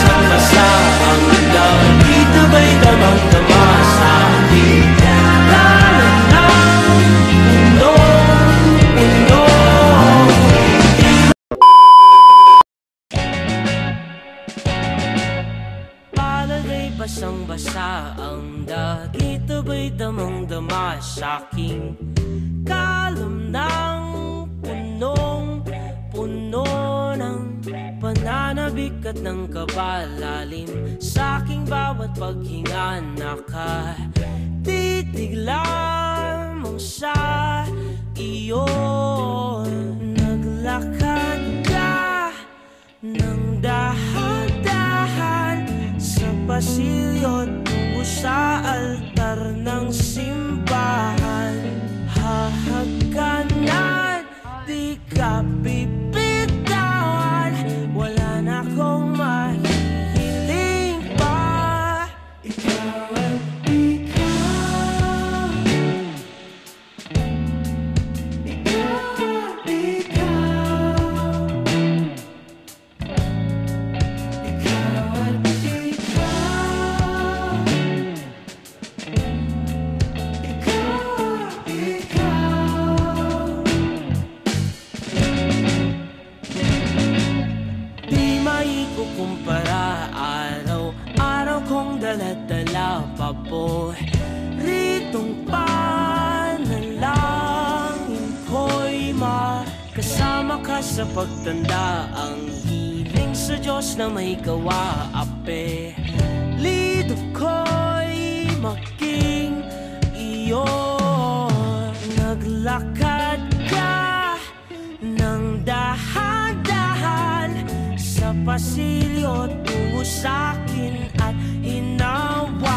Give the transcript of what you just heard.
basang-basa ang dito ba'y damang-dama sa aking dalan ng puno-puno. Palagay basang-basa ang dito ba'y damang-dama sa aking kalam ng punong-puno ng pananabik at ng kabalalim. Sa aking bawat paghinga nakatitig lamang sa iyo. Naglakad ka ng dahan-dahan sa pasilyo tungo sa altar ng simbahan. Hahagkanan, di ka bibitawan, wala na akong mahihiling pa. Ikaw at ikaw, ikaw at ikaw, ikaw at ikaw, ikaw at ikaw. Di maikukumpara, araw-araw kong dala-dala paboritong panalangin ko'y makasama ka sa pagtanda. Ang hiling sa Diyos na may gawa, apelido ko'y maging iyo. Naglakad ka ng dahan-dahan sa pasilyo tungo sa'kin at hinawa